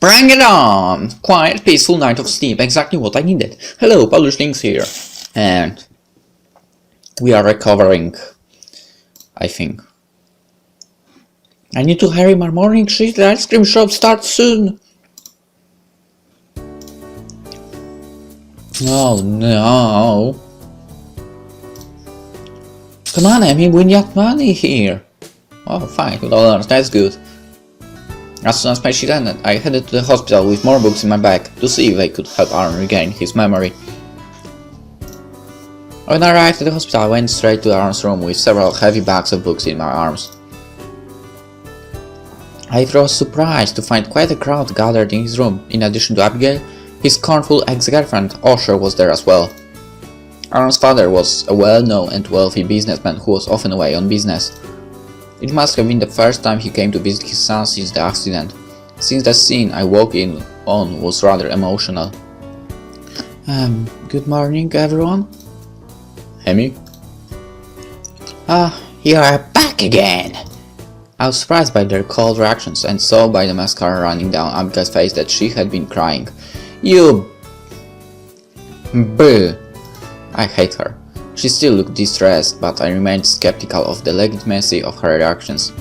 Bring it on! Quiet, peaceful night of sleep, exactly what I needed. Hello, PolishLynx here. And we are recovering, I think. I need to hurry, my morning shift. The ice cream shop starts soon. Oh no. Come on, Emmy, we need money here. Oh, $5, that's good. As soon as my shift ended, I headed to the hospital with more books in my bag to see if they could help Aaron regain his memory. When I arrived at the hospital, I went straight to Aaron's room with several heavy bags of books in my arms. I was surprised to find quite a crowd gathered in his room. In addition to Abigail, his scornful ex-girlfriend Osher was there as well. Aaron's father was a well-known and wealthy businessman who was often away on business. It must have been the first time he came to visit his son since the accident, since the scene I woke in on was rather emotional. Good morning, everyone. Emmy? You are back again! I was surprised by their cold reactions and saw by the mascara running down Abigail's face that she had been crying. You... Boo! I hate her. She still looked distressed, but I remained skeptical of the legitimacy of her reactions.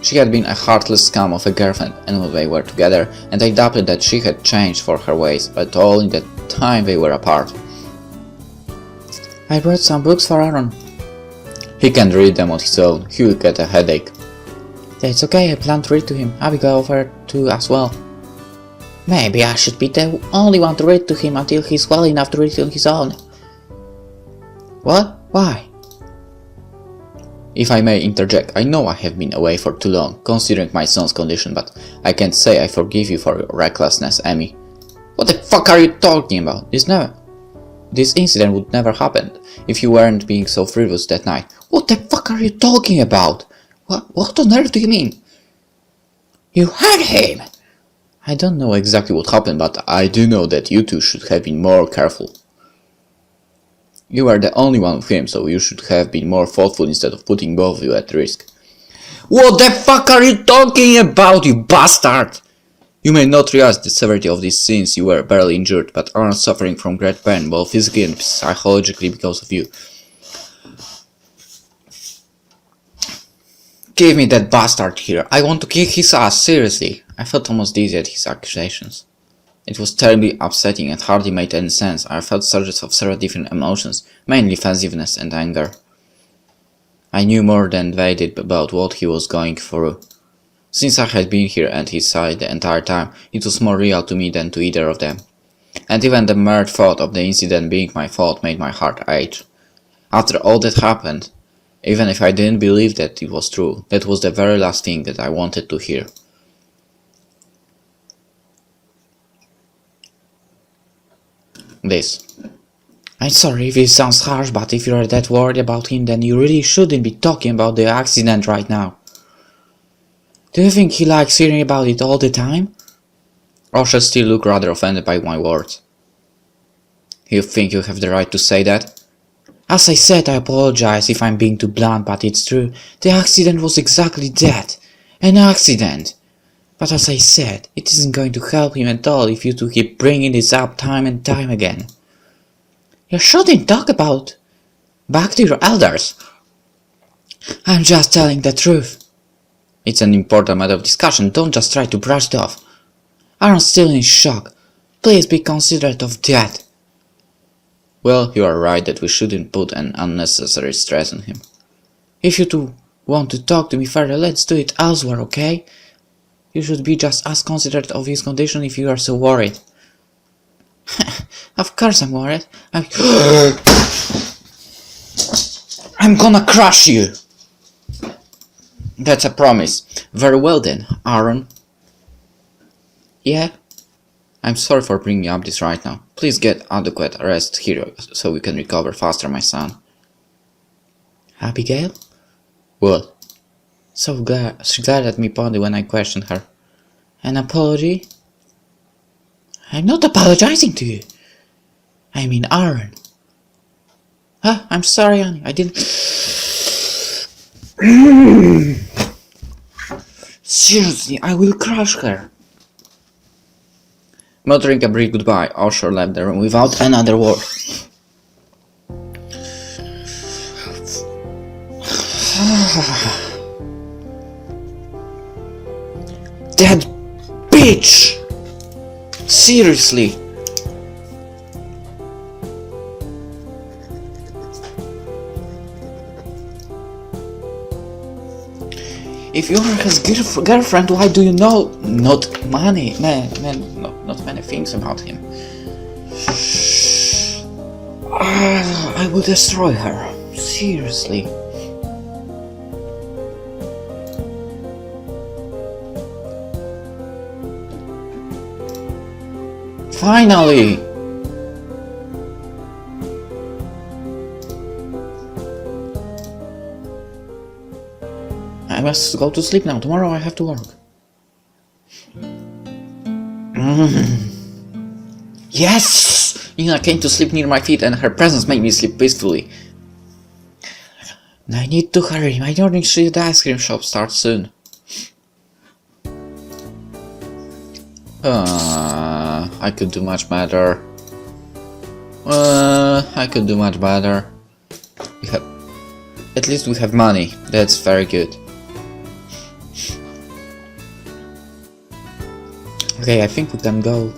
She had been a heartless scum of a girlfriend and when they were together, and I doubted that she had changed for her ways, but all in the time they were apart. I brought some books for Aaron. He can't read them on his own, he will get a headache. That's okay, I plan to read to him. Abigail offered to as well. Maybe I should be the only one to read to him until he's well enough to read on his own. What? Why? If I may interject, I know I have been away for too long, considering my son's condition, but I can't say I forgive you for your recklessness, Emmy. What the fuck are you talking about? This incident would never happen if you weren't being so frivolous that night. What the fuck are you talking about? What on earth do you mean? You hurt him! I don't know exactly what happened, but I do know that you two should have been more careful. You were the only one with him, so you should have been more thoughtful instead of putting both of you at risk. What the fuck are you talking about, you bastard? You may not realize the severity of this since you were barely injured, but are suffering from great pain, both physically and psychologically because of you. Give me that bastard here. I want to kick his ass, seriously. I felt almost dizzy at his accusations. It was terribly upsetting and hardly made any sense. I felt surges of several different emotions, mainly offensiveness and anger. I knew more than they did about what he was going through. Since I had been here at his side the entire time, it was more real to me than to either of them. And even the mere thought of the incident being my fault made my heart ache. After all that happened, even if I didn't believe that it was true, that was the very last thing that I wanted to hear. This. I'm sorry if it sounds harsh, but if you're that worried about him, then you really shouldn't be talking about the accident right now. Do you think he likes hearing about it all the time? Osher still looked rather offended by my words. You think you have the right to say that? As I said, I apologize if I'm being too blunt, but it's true. The accident was exactly that. An accident. But as I said, it isn't going to help him at all if you two keep bringing this up time and time again. You shouldn't talk about back to your elders. I'm just telling the truth. It's an important matter of discussion, don't just try to brush it off. Aaron's still in shock. Please be considerate of that. Well, you are right that we shouldn't put an unnecessary stress on him. If you two want to talk to me further, let's do it elsewhere, okay? You should be just as considerate of his condition if you are so worried. Of course I'm worried. I'm gonna crush you! That's a promise. Very well then, Aaron. Yeah? I'm sorry for bringing up this right now. Please get adequate rest here so we can recover faster, my son. Abigail? What? So glad she glared at me fondly when I questioned her. An apology? I'm not apologizing to you. I mean Aaron. I'm sorry, honey. I didn't... Seriously, I will crush her. Muttering a brief goodbye, Usher left the room without another word. That bitch! Seriously! If you are his girlfriend, why do you know not many things about him? I will destroy her. Seriously. Finally! I must go to sleep now. Tomorrow I have to work. Yes! Nina came to sleep near my feet and her presence made me sleep peacefully. I need to hurry. My morning shift at the ice cream shop starts soon. I could do much better. I could do much better. At least we have money. That's very good. Okay, I think we can go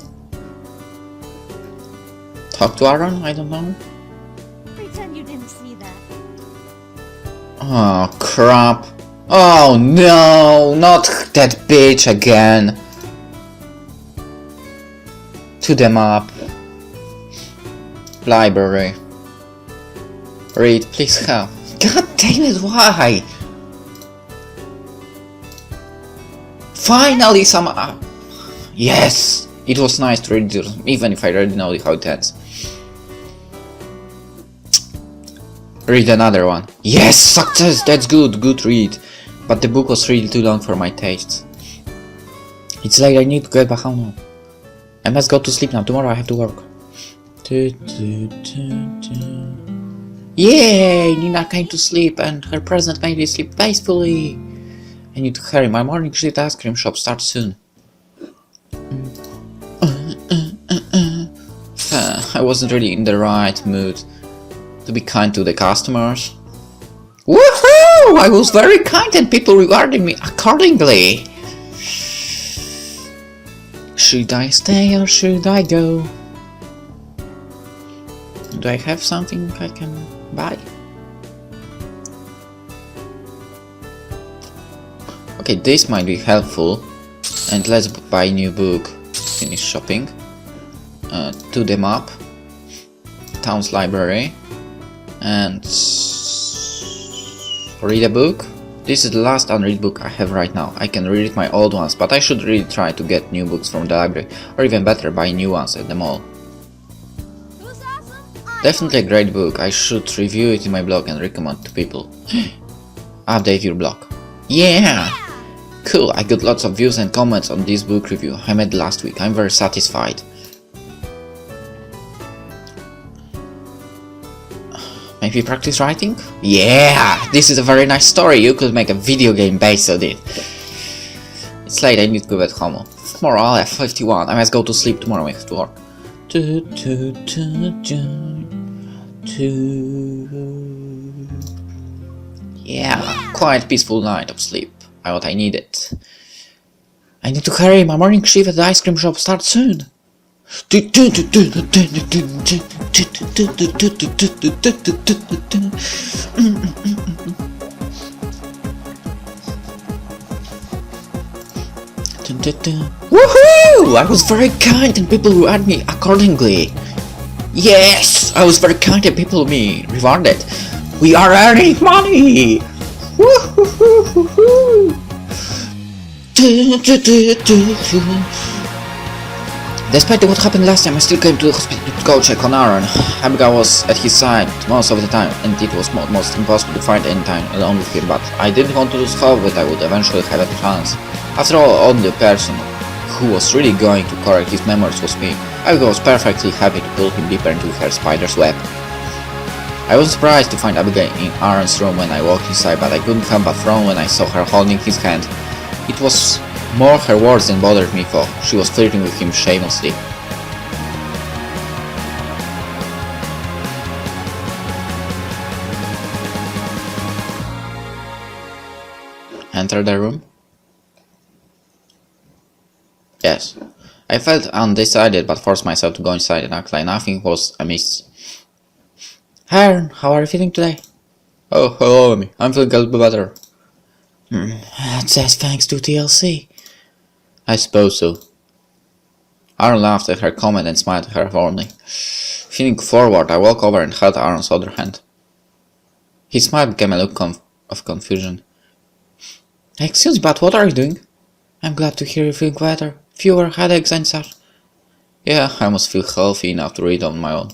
talk to Aaron. I don't know. Pretend you didn't see that. Oh crap! Oh no! Not that bitch again! To them up. Library. Read, please help. God damn it, why? Finally some yes! It was nice to read it, even if I already know how it ends. Read another one. Yes! Success! That's good! Good read. But the book was really too long for my tastes. It's late, I need to get back home now. I must go to sleep now, tomorrow I have to work. Yay! Nina came to sleep and her presence made me sleep peacefully. I need to hurry, my morning shift ice cream shop starts soon. I wasn't really in the right mood to be kind to the customers. Woohoo! I was very kind and people regarded me accordingly. Should I stay or should I go? Do I have something I can buy? Okay, this might be helpful. And let's buy a new book. Finish shopping. To the map. Town's library. And read a book. This is the last unread book I have right now. I can read my old ones, but I should really try to get new books from the library, or even better, buy new ones at the mall. Definitely a great book. I should review it in my blog and recommend to people. Update your blog. Yeah! Cool, I got lots of views and comments on this book review I made last week. I'm very satisfied. Maybe practice writing? Yeah! This is a very nice story. You could make a video game based on it. It's late, I need to go back home. Tomorrow I'll have 51. I must go to sleep. Tomorrow I have to work. Yeah, quiet, peaceful night of sleep. What I needed. I need to hurry. My morning shift at the ice cream shop starts soon. Woohoo! I was very kind and people rewarded me accordingly. Yes! I was very kind and people me rewarded. We are earning money! Woohoo! Despite what happened last time, I still came to the hospital to go check on Aaron. Abigail was at his side most of the time, and it was almost impossible to find any time alone with him, but I didn't want to lose hope that I would eventually have a chance. After all, only the person who was really going to correct his memories was me. Abigail was perfectly happy to pull him deeper into her spider's web. I was surprised to find Abigail in Aaron's room when I walked inside, but I couldn't help but frown when I saw her holding his hand. It was more her words than bothered me, for she was flirting with him shamelessly. enter the room? Yes. I felt undecided but forced myself to go inside and act like nothing was amiss. Hi Aaron, how are you feeling today? Oh, hello Amy. I'm feeling a little bit better. That's thanks to TLC. I suppose so. Aaron laughed at her comment and smiled at her warmly. Feeling forward, I walked over and held Aaron's other hand. His smile became a look of confusion. Excuse me, but what are you doing? I'm glad to hear you feeling better. Fewer headaches and such. Yeah, I must feel healthy enough to read on my own.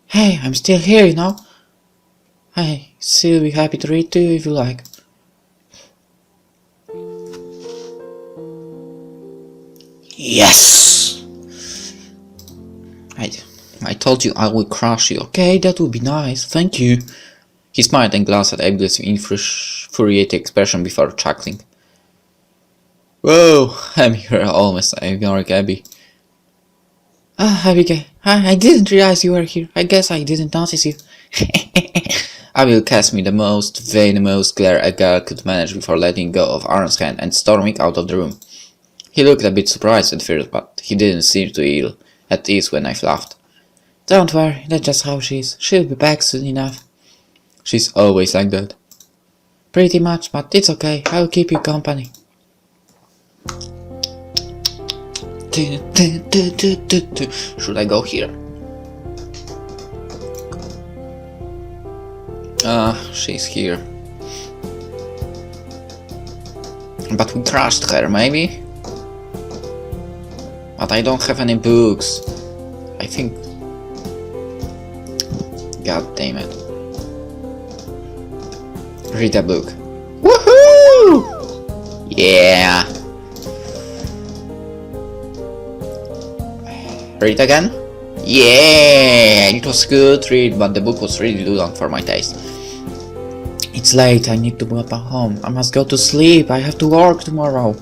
Hey, I'm still here, you know. I'd still be happy to read too if you like. Yes! I told you I will crush you. Okay, that would be nice. Thank you. He smiled and glanced at Abby's infuriated expression before chuckling. Whoa, I'm here almost ignoring Abby. Abigail, I didn't realize you were here. I guess I didn't notice you. Abigail cast me the most venomous glare a girl could manage before letting go of Aaron's hand and storming out of the room. He looked a bit surprised at first, but he didn't seem too ill at ease when I laughed. Don't worry, that's just how she is. She'll be back soon enough. She's always like that. Pretty much, but it's okay. I'll keep you company. Should I go here? She's here. But we crushed her, maybe? But I don't have any books. I think... God damn it. Read a book. Woohoo! Yeah! Read again? Yeah! It was a good read, but the book was really too long for my taste. It's late, I need to go back home. I must go to sleep, I have to work tomorrow.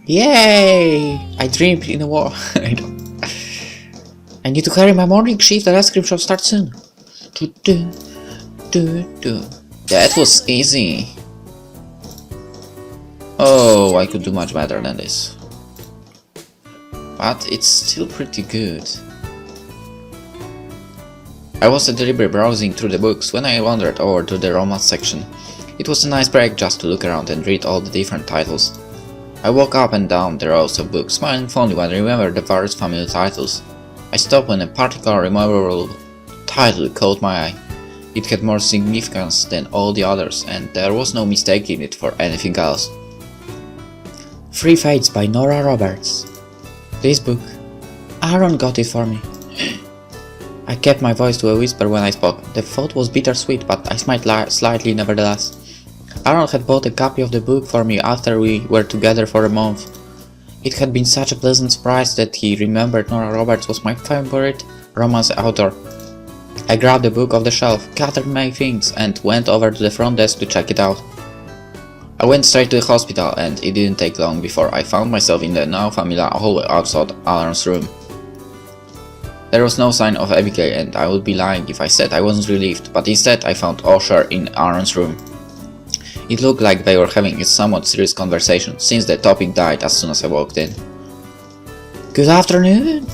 Yay! I dreamed in a war. I need to hurry my morning shift, the ice cream shop starts soon. That was easy. Oh, I could do much better than this. But it's still pretty good. I was deliberately browsing through the books when I wandered over to the romance section. It was a nice break just to look around and read all the different titles. I walked up and down the rows of books, smiling fondly when I remembered the various familiar titles. I stopped when a particular memorable title caught my eye. It had more significance than all the others, and there was no mistaking it for anything else. Three Fates by Nora Roberts. This book. Aaron got it for me. I kept my voice to a whisper when I spoke. The thought was bittersweet, but I smiled slightly nevertheless. Aaron had bought a copy of the book for me after we were together for a month. It had been such a pleasant surprise that he remembered Nora Roberts was my favorite romance author. I grabbed the book off the shelf, gathered my things, and went over to the front desk to check it out. I went straight to the hospital, and it didn't take long before I found myself in the now familiar hallway outside Aaron's room. There was no sign of Abigail, and I would be lying if I said I wasn't relieved, but instead I found Osher in Aaron's room. It looked like they were having a somewhat serious conversation, since the topic died as soon as I walked in. Good afternoon!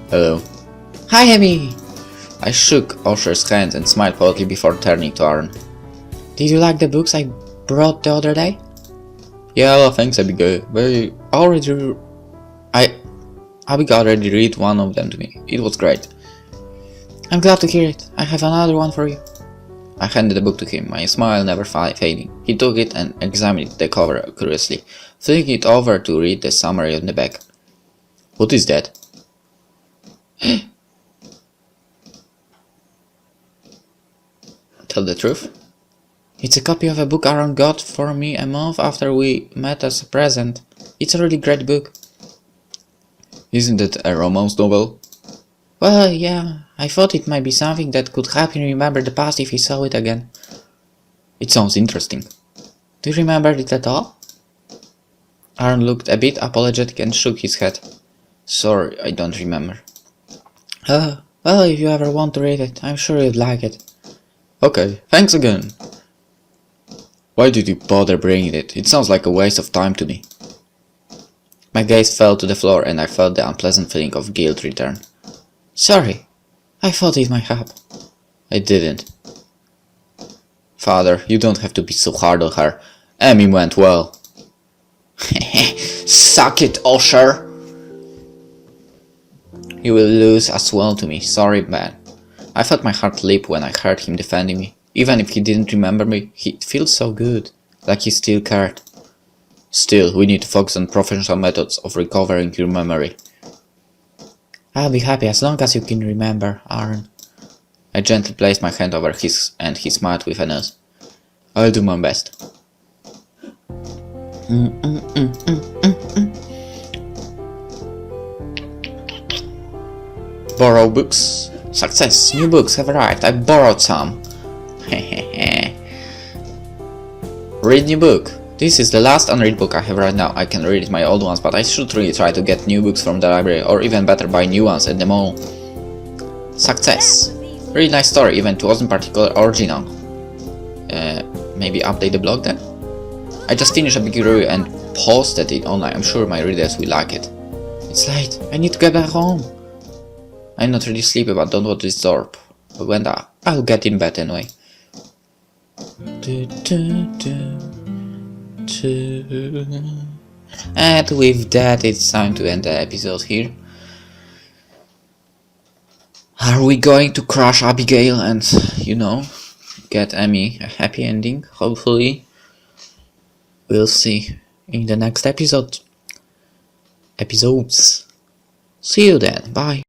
Hello. Hi, Abby! I shook Osher's hand and smiled politely before turning to Aaron. Did you like the books I brought the other day? Yeah, well, thanks, Abigail. Abigail already read one of them to me. It was great. I'm glad to hear it. I have another one for you. I handed the book to him, my smile never fading. He took it and examined the cover curiously, flipping it over to read the summary on the back. What is that? Tell the truth? It's a copy of a book Aaron got for me a month after we met as a present. It's a really great book. Isn't it a romance novel? Well, yeah, I thought it might be something that could help him remember the past if he saw it again. It sounds interesting. Do you remember it at all? Aaron looked a bit apologetic and shook his head. Sorry, I don't remember. Well, if you ever want to read it, I'm sure you'd like it. Okay, thanks again. Why did you bother bringing it? It sounds like a waste of time to me. My gaze fell to the floor and I felt the unpleasant feeling of guilt return. Sorry, I thought it might help. I didn't. Father, you don't have to be so hard on her. Emmy went well. Suck it, Usher! You will lose as well to me. Sorry, man. I felt my heart leap when I heard him defending me. Even if he didn't remember me, it feels so good. Like he still cared. Still, we need to focus on professional methods of recovering your memory. I'll be happy as long as you can remember, Aaron. I gently placed my hand over his and he smiled with a nose. I'll do my best. Borrow books. Success! New books have arrived. I borrowed some. Read new book. This is the last unread book I have right now. I can read my old ones, but I should really try to get new books from the library, or even better, buy new ones at the mall. Success! Really nice story, even it wasn't particularly original. Maybe update the blog then? I just finished a big review and posted it online. I'm sure my readers will like it. It's late. I need to get back home. I'm not really sleepy, but don't want to disturb. But when I'll get in bed anyway. And with that, it's time to end the episode here. Are we going to crush Abigail and, get Emmy a happy ending? Hopefully. We'll see in the next episodes. See you then. Bye.